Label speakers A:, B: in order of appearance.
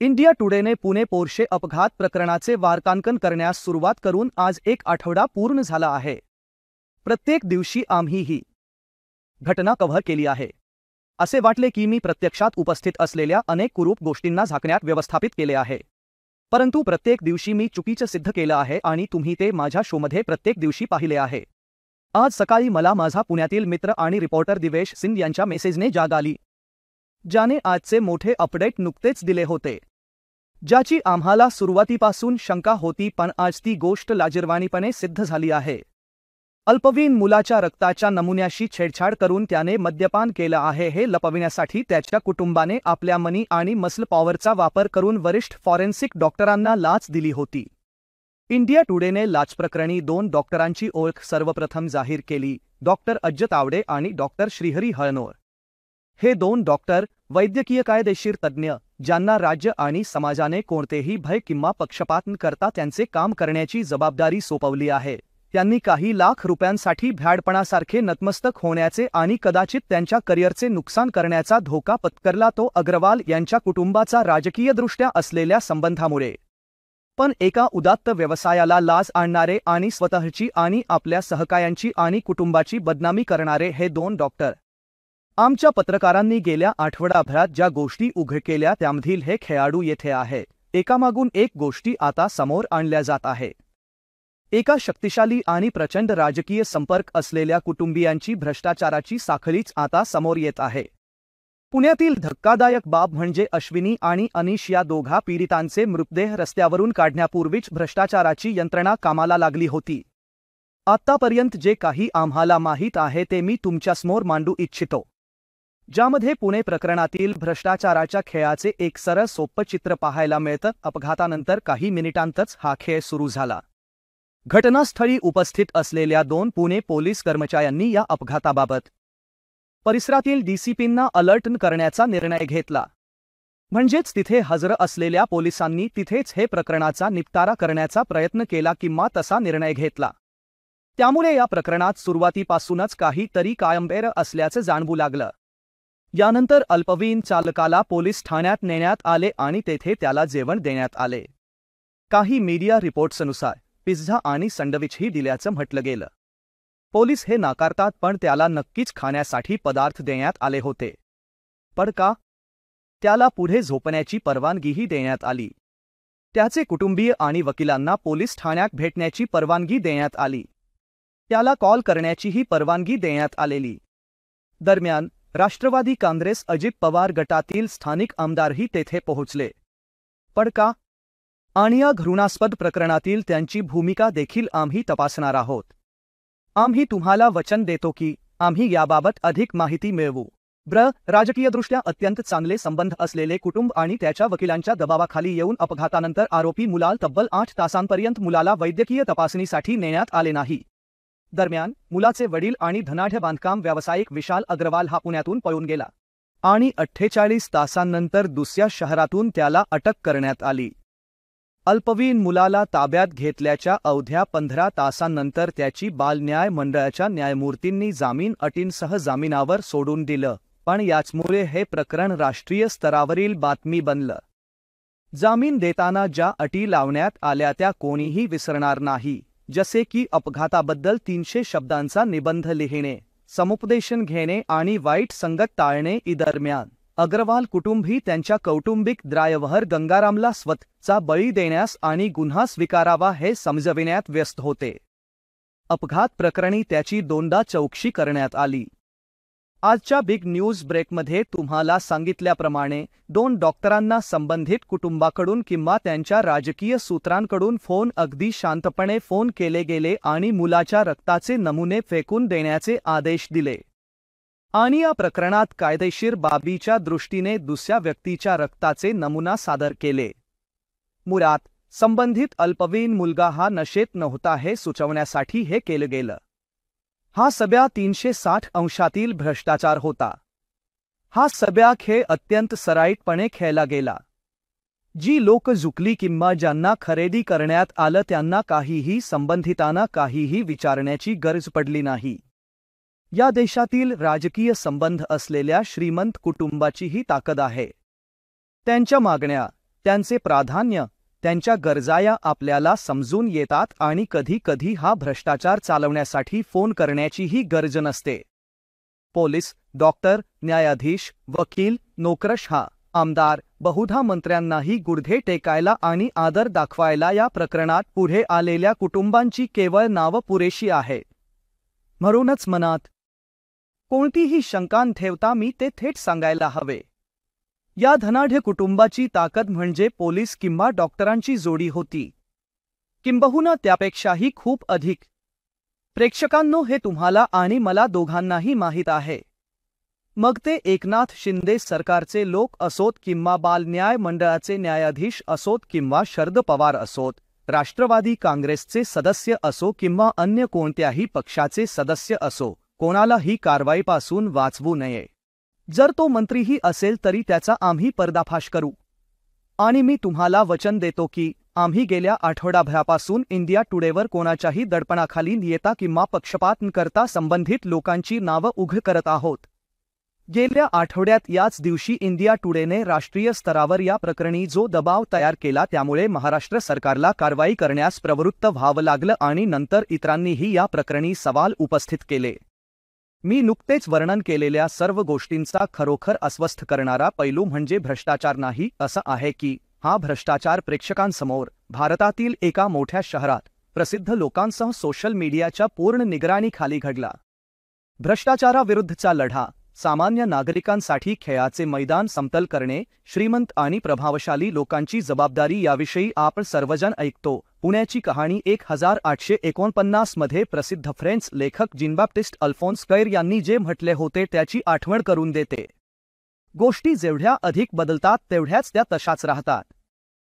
A: India टुडेने Pune Porsche अपघात प्रकरणाचे वार्तांकन करण्यास सुरुवात करून आज एक आठवडा पूर्ण झाला आहे। प्रत्येक दिवशी आम्ही ही घटना कव्हर केली आहे। असे वाटले की मी प्रत्यक्षात उपस्थित असलेल्या अनेक कुरूप गोष्टींना झाकण्यात व्यवस्थापित केले आहे, परंतु प्रत्येक दिवशी मी चुकीचं सिद्ध केलं आहे आणि तुम्ही ते माझ्या शोमध्ये प्रत्येक दिवशी पाहिले आहे। आज सकाळी मला माझा पुण्यातील मित्र आणि रिपोर्टर दिवेश सिंग यांच्या मेसेजने जाग आली, ज्याने आजचे मोठे अपडेट नुकतेच दिले होते, ज्याची आम्हाला सुरुवातीपासून शंका होती, पण आज ती गोष्ट लाजिरवाणीपणे सिद्ध झाली आहे। अल्पवयीन मुलाच्या रक्ताच्या नमुन्याशी छेडछाड करून त्याने मद्यपान केलं आहे हे लपविण्यासाठी त्याच्या कुटुंबाने आपल्या मनी आणि मसल पॉवरचा वापर करून वरिष्ठ फॉरेन्सिक डॉक्टरांना लाच दिली होती। इंडिया टुडेने लाचप्रकरणी 2 डॉक्टरांची ओळख सर्वप्रथम जाहीर केली, डॉक्टर अज्ज तावडे आणि डॉक्टर श्रीहरी हळनोर। हे 2 डॉक्टर वैद्यकीय कायदेशीर तज्ज्ञ, ज्यांना राज्य आणि समाजाने कोणतेही भय किंवा पक्षपात न करता त्यांचे काम करण्याची जबाबदारी सोपवली आहे। त्यांनी काही लाख रुपयांसाठी भ्याडपणासारखे नतमस्तक होण्याचे आणि कदाचित त्यांच्या करिअरचे नुकसान करण्याचा धोका पत्करला, तो अग्रवाल यांच्या कुटुंबाचा राजकीयदृष्ट्या असलेल्या संबंधामुळे। पण एका उदात्त व्यवसायाला लाज आणणारे आणि स्वतःची आणि आपल्या सहकायांची आणि कुटुंबाची बदनामी करणारे हे 2 डॉक्टर। आमच्या पत्रकारांनी गेल्या आठवडाभरात ज्या गोष्टी उघड केल्या त्यामधील हे खेळाडू येथे आहे। एकामागून एक गोष्टी आता समोर आणल्या जात आहे। एका शक्तिशाली आणि प्रचंड राजकीय संपर्क असलेल्या कुटुंबियांची भ्रष्टाचाराची साखळीच आता समोर येत आहे। पुण्यातील धक्कादायक बाब म्हणजे अश्विनी आणि अनिश या दोघा पीडितांचे मृतदेह रस्त्यावरून काढण्यापूर्वीच भ्रष्टाचाराची यंत्रणा कामाला लागली होती। आत्तापर्यंत जे काही आम्हाला माहीत आहे ते मी तुमच्यासमोर मांडू इच्छितो, ज्यामध्ये पुणे प्रकरणातील भ्रष्टाचाराच्या खेळाचे एक सरळ सोपं चित्र पाहायला मिळतं। अपघातानंतर काही मिनिटांतच हा खेळ सुरू झाला। घटनास्थळी उपस्थित असलेल्या 2 पुणे पोलीस कर्मचाऱ्यांनी या अपघाताबाबत परिसरातील डीसीपींना अलर्ट करण्याचा निर्णय घेतला। म्हणजेच तिथे हजर असलेल्या पोलिसांनी तिथेच हे प्रकरणाचा निपटारा करण्याचा प्रयत्न केला किंवा तसा निर्णय घेतला। त्यामुळे या प्रकरणात सुरुवातीपासूनच काहीतरी कायमबेर असल्याचं जाणवू लागलं। यानंतर अल्पवयीन चालकाला पोलीस ठाण्यात नेण्यात आले आणि तेथे त्याला जेवण देण्यात आले। काही मीडिया रिपोर्ट्सनुसार पिझ्झा आणि सँडविचही दिल्याचं म्हटलं गेलं। पोलीस हे नाकारतात, पण त्याला नक्कीच खाण्यासाठी पदार्थ देण्यात आले होते। पण का? त्याला पुढे झोपण्याची परवानगीही देण्यात आली। त्याचे कुटुंबीय आणि वकिलांना पोलीस ठाण्यात भेटण्याची परवानगी देण्यात आली। त्याला कॉल करण्याचीही परवानगी देण्यात आलेली। दरम्यान राष्ट्रवादी काँग्रेस अजित पवार गटातील स्थानिक आमदारही तेथे पोहोचले। पण का? आणि या घृणास्पद प्रकरणातील त्यांची भूमिका देखील आम्ही तपासणार आहोत। आम्ही तुम्हाला वचन देतो की आम्ही याबाबत अधिक माहिती मिळवू। राजकीयदृष्ट्या अत्यंत चांगले संबंध असलेले कुटुंब आणि त्याच्या वकिलांच्या दबावाखाली येऊन अपघातानंतर आरोपी मुलाला तब्बल 8 तासांपर्यंत मुलाला वैद्यकीय तपासणीसाठी नेण्यात आले नाही। दरम्यान मुलाचे वडील आणि धनाढ्य बांधकाम व्यावसायिक विशाल अग्रवाल हा पुण्यातून पळून गेला आणि 48 तासांनंतर दुसऱ्या शहरातून त्याला अटक करण्यात आली। अल्पवयीन मुलाला ताब्यात घेतल्याच्या अवघ्या 15 तासांनंतर त्याची बाल न्याय मंडळाच्या न्यायमूर्तींनी जामीन अटींसह जामिनावर सोडून दिलं, पण याचमुळे हे प्रकरण राष्ट्रीय स्तरावरील बातमी बनलं। जामीन देताना ज्या अटी लावण्यात आल्या त्या कोणीही विसरणार नाही, जसे की अपघाताबद्दल 300 शब्दांचा निबंध लिहिणे, समुपदेशन घेणे आणि वाईट संगत टाळणे। दरम्यान अग्रवाल कुटुंबही त्यांच्या कौटुंबिक ड्रायव्हर गंगारामला स्वतःचा बळी देण्यास आणि गुन्हा स्वीकारावा हे समजविण्यात व्यस्त होते। अपघात प्रकरणी त्याची 2दा चौकशी करण्यात आली। आजच्या बिग न्यूज ब्रेकमध्ये तुम्हाला सांगितल्याप्रमाणे 2 डॉक्टरांना संबंधित कुटुंबाकडून किंवा त्यांच्या राजकीय सूत्रांकडून अगदी शांतपणे फोन केले गेले आणि मुलाच्या रक्ताचे नमुने फेकून देण्याचे आदेश दिले आणि या प्रकरणात कायदेशीर बाबीच्या दृष्टीने दुसऱ्या व्यक्तीच्या रक्ताचे नमुना सादर केले। मुळात संबंधित अल्पवयीन मुलगा हा नशेत नव्हता हे सुचवण्यासाठी हे केलं गेलं। हा सगळा 360 अंशातील भ्रष्टाचार होता। हा सगळा खेळ अत्यंत सराईतपणे खेळला गेला। जी लोक झुकली किंवा ज्यांना खरेदी करण्यात आलं त्यांना काहीही संबंधितांना काहीही विचारण्याची गरज पडली नाही। या देशातील राजकीय संबंध असलेल्या श्रीमंत कुटुंबाची ही ताकद आहे। त्यांच्या मागण्या त्यांचे प्राधान्य, त्यांच्या गरजा या आपल्याला समजून येतात आणि कधी-कधी हा भ्रष्टाचार चालवण्यासाठी फोन करण्याचीही गरज नसते. पोलीस, डॉक्टर, न्यायाधीश, वकील, नोकरशाह, आमदार, बहुधा मंत्र्यांनाही गुडघे टेकायला आणि आदर दाखवायला या प्रकरणात पुढे आलेल्या कुटुंबांची केवळ नावं पुरेशी आहेत. म्हणूनच मनात कोणतीही शंका न ठेवता मी ते थेट सांगायला हवे. या धनाढ्य कुटुंबाची ताकद म्हणजे पोलीस किंवा डॉक्टरांची जोडी होती, किंबहुना त्यापेक्षाही खूप अधिक. प्रेक्षकांनो, हे तुम्हाला आणि मला दोघांनाही माहीत आहे. मग ते एकनाथ शिंदे सरकारचे लोक असोत किंवा बाल न्याय मंडळाचे न्यायाधीश असोत किंवा शरद पवार असोत, राष्ट्रवादी काँग्रेसचे सदस्य असो किंवा अन्य कोणत्याही पक्षाचे सदस्य असो, कोणालाही कारवाईपासून वाचवू नये. जर तो मंत्रीही असेल तरी त्याचा आम्ही पर्दाफाश करू. आणि मी तुम्हाला वचन देतो की आम्ही गेल्या आठवडाभरापासून इंडिया टुडेवर कोणाच्याही दडपणाखाली येता किंवा पक्षपात न करता संबंधित लोकांची नावं उघड करत आहोत. गेल्या आठवड्यात याच दिवशी इंडिया टुडेने राष्ट्रीय स्तरावर या प्रकरणी जो दबाव तयार केला त्यामुळे महाराष्ट्र सरकारला कारवाई करण्यास प्रवृत्त व्हावं लागलं आणि नंतर इतरांनीही या प्रकरणी सवाल उपस्थित केले. मी नुकतेच वर्णन केलेल्या सर्व गोष्टींचा खरोखर अस्वस्थ करणारा पैलू म्हणजे भ्रष्टाचार नाही, असं आहे की हा भ्रष्टाचार प्रेक्षकांसमोर भारतातील एका मोठ्या शहरात प्रसिद्ध लोकांसह सोशल मीडियाच्या पूर्ण निगराणीखाली घडला. भ्रष्टाचाराविरुद्धचा लढा, सामान्य नागरिकांसाठी खेळाचे मैदान समतल करणे, श्रीमंत आणि प्रभावशाली लोकांची जबाबदारी याविषयी आपण सर्वजण ऐकतो. पुण्याची कहाणी 1849 मध्ये प्रसिद्ध फ्रेंच लेखक जीन बॅप्टिस्ट अल्फोन्स कैर यांनी जे म्हटले होते त्याची आठवण करून देते. गोष्टी जेवढ्या अधिक बदलतात तेवढ्याच त्या तशाच राहतात.